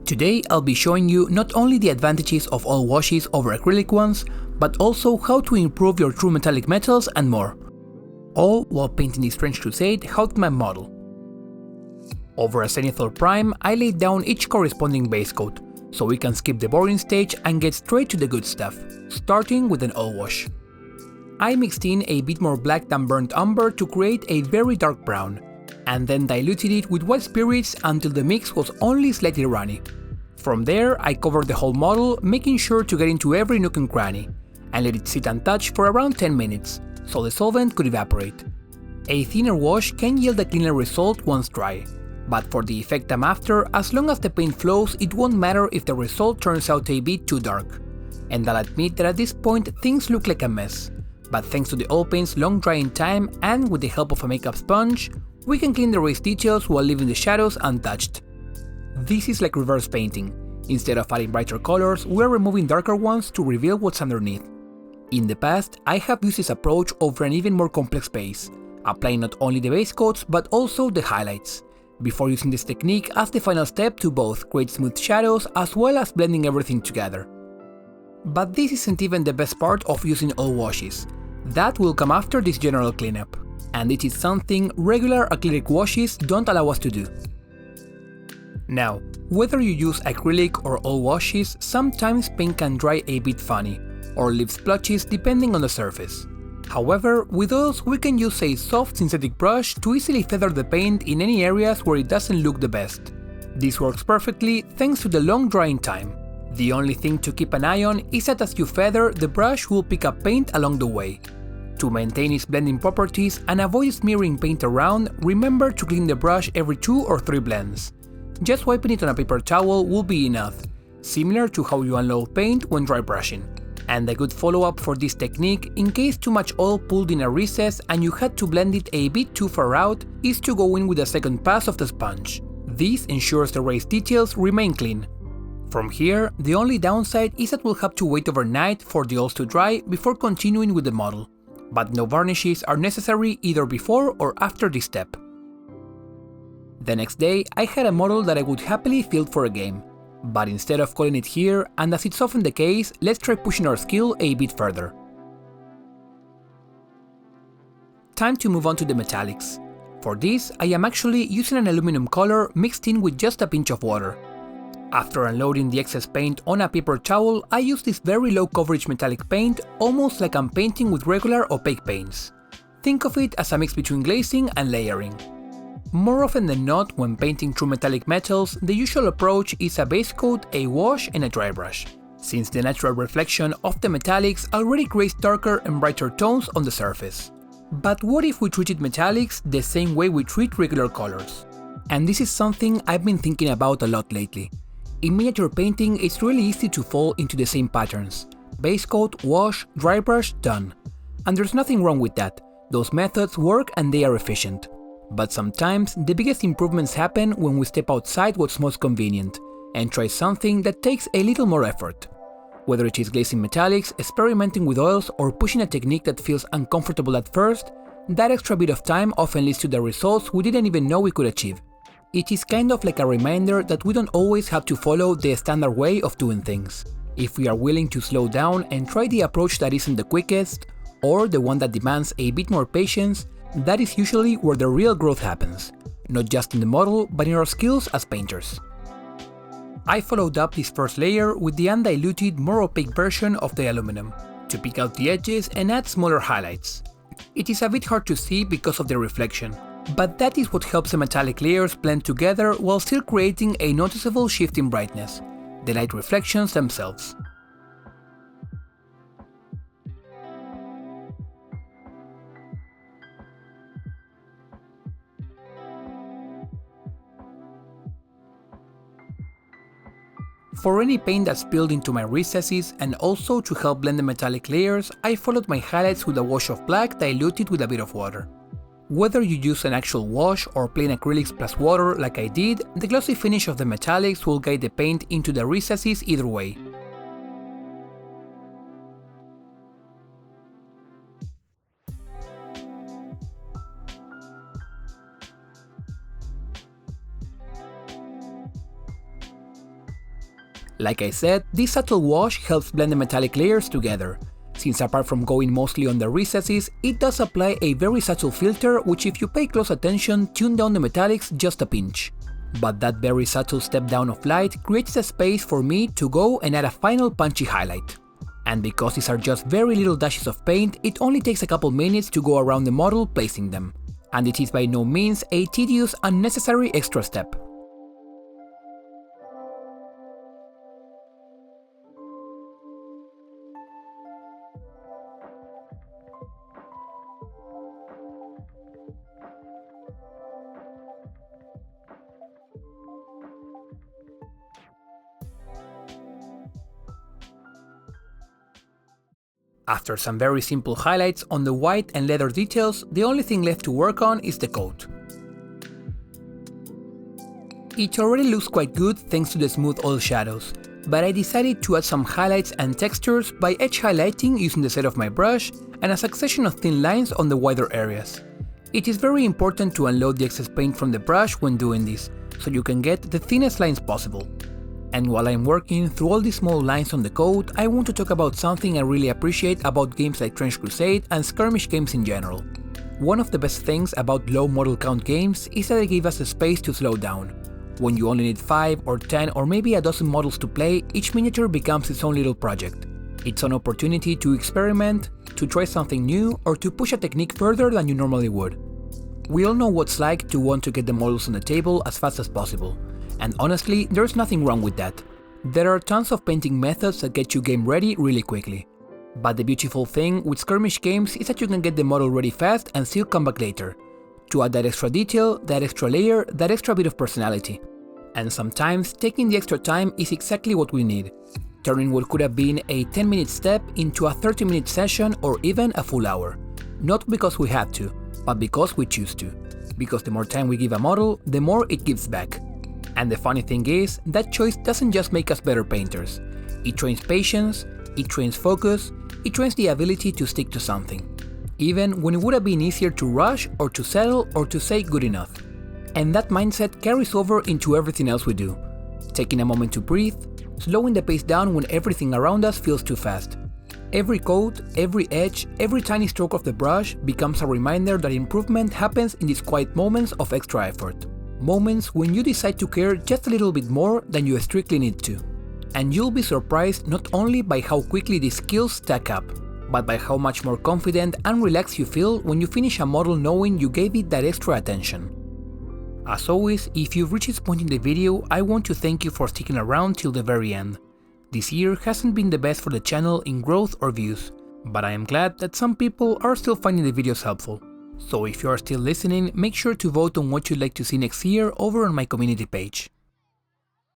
Today I'll be showing you not only the advantages of oil washes over acrylic ones, but also how to improve your true metallic metals and more. All while painting this Trench Crusade Hauptmann model. Over a zenithal prime, I laid down each corresponding base coat, so we can skip the boring stage and get straight to the good stuff, starting with an oil wash. I mixed in a bit more black than burnt umber to create a very dark brown, and then diluted it with white spirits until the mix was only slightly runny. From there, I covered the whole model, making sure to get into every nook and cranny, and let it sit untouched for around 10 minutes, so the solvent could evaporate. A thinner wash can yield a cleaner result once dry, but for the effect I'm after, as long as the paint flows, it won't matter if the result turns out a bit too dark. And I'll admit that at this point things look like a mess, but thanks to the oil paint's long drying time and with the help of a makeup sponge, we can clean the raised details while leaving the shadows untouched. This is like reverse painting. Instead of adding brighter colors, we're removing darker ones to reveal what's underneath. In the past, I have used this approach over an even more complex base, applying not only the base coats but also the highlights, before using this technique as the final step to both create smooth shadows as well as blending everything together. But this isn't even the best part of using oil washes. That will come after this general cleanup, and it is something regular acrylic washes don't allow us to do. Now, whether you use acrylic or oil washes, sometimes paint can dry a bit funny, or leave splotches depending on the surface. However, with oils we can use a soft synthetic brush to easily feather the paint in any areas where it doesn't look the best. This works perfectly thanks to the long drying time. The only thing to keep an eye on is that as you feather, the brush will pick up paint along the way. To maintain its blending properties and avoid smearing paint around, remember to clean the brush every 2 or 3 blends. Just wiping it on a paper towel will be enough, similar to how you unload paint when dry brushing. And a good follow-up for this technique, in case too much oil pooled in a recess and you had to blend it a bit too far out, is to go in with a second pass of the sponge. This ensures the raised details remain clean. From here, the only downside is that we'll have to wait overnight for the oils to dry before continuing with the model. But no varnishes are necessary either before or after this step. The next day, I had a model that I would happily field for a game. But instead of calling it here, and as it's often the case, let's try pushing our skill a bit further. Time to move on to the metallics. For this, I am actually using an aluminum color mixed in with just a pinch of water. After unloading the excess paint on a paper towel, I use this very low coverage metallic paint, almost like I'm painting with regular opaque paints. Think of it as a mix between glazing and layering. More often than not, when painting true metallic metals, the usual approach is a base coat, a wash and a dry brush, since the natural reflection of the metallics already creates darker and brighter tones on the surface. But what if we treated metallics the same way we treat regular colors? And this is something I've been thinking about a lot lately. In miniature painting, it's really easy to fall into the same patterns. Base coat, wash, dry brush, done. And there's nothing wrong with that. Those methods work and they are efficient. But sometimes, the biggest improvements happen when we step outside what's most convenient, and try something that takes a little more effort. Whether it is glazing metallics, experimenting with oils, or pushing a technique that feels uncomfortable at first, that extra bit of time often leads to the results we didn't even know we could achieve. It is kind of like a reminder that we don't always have to follow the standard way of doing things. If we are willing to slow down and try the approach that isn't the quickest, or the one that demands a bit more patience, that is usually where the real growth happens, not just in the model, but in our skills as painters. I followed up this first layer with the undiluted, more opaque version of the aluminum, to pick out the edges and add smaller highlights. It is a bit hard to see because of the reflection, but that is what helps the metallic layers blend together while still creating a noticeable shift in brightness, the light reflections themselves. For any paint that spilled into my recesses and also to help blend the metallic layers, I followed my highlights with a wash of black diluted with a bit of water. Whether you use an actual wash or plain acrylics plus water like I did, the glossy finish of the metallics will guide the paint into the recesses either way. Like I said, this subtle wash helps blend the metallic layers together, since apart from going mostly on the recesses, it does apply a very subtle filter which, if you pay close attention, tune down the metallics just a pinch. But that very subtle step down of light creates a space for me to go and add a final punchy highlight. And because these are just very little dashes of paint, it only takes a couple minutes to go around the model placing them. And it is by no means a tedious, unnecessary extra step. After some very simple highlights on the white and leather details, the only thing left to work on is the coat. It already looks quite good thanks to the smooth oil shadows, but I decided to add some highlights and textures by edge highlighting using the set of my brush and a succession of thin lines on the wider areas. It is very important to unload the excess paint from the brush when doing this, so you can get the thinnest lines possible. And while I'm working through all these small lines on the coat, I want to talk about something I really appreciate about games like Trench Crusade and skirmish games in general. One of the best things about low model count games is that they give us the space to slow down. When you only need 5 or 10 or maybe a dozen models to play, each miniature becomes its own little project. It's an opportunity to experiment, to try something new, or to push a technique further than you normally would. We all know what it's like to want to get the models on the table as fast as possible. And honestly, there's nothing wrong with that. There are tons of painting methods that get you game ready really quickly. But the beautiful thing with skirmish games is that you can get the model ready fast and still come back later, to add that extra detail, that extra layer, that extra bit of personality. And sometimes taking the extra time is exactly what we need, turning what could have been a 10-minute step into a 30-minute session or even a full hour. Not because we have to, but because we choose to. Because the more time we give a model, the more it gives back. And the funny thing is, that choice doesn't just make us better painters. It trains patience, it trains focus, it trains the ability to stick to something. Even when it would have been easier to rush or to settle or to say good enough. And that mindset carries over into everything else we do. Taking a moment to breathe, slowing the pace down when everything around us feels too fast. Every coat, every edge, every tiny stroke of the brush becomes a reminder that improvement happens in these quiet moments of extra effort. Moments when you decide to care just a little bit more than you strictly need to. And you'll be surprised not only by how quickly these skills stack up, but by how much more confident and relaxed you feel when you finish a model knowing you gave it that extra attention. As always, if you've reached this point in the video, I want to thank you for sticking around till the very end. This year hasn't been the best for the channel in growth or views, but I am glad that some people are still finding the videos helpful. So if you are still listening, make sure to vote on what you'd like to see next year over on my community page.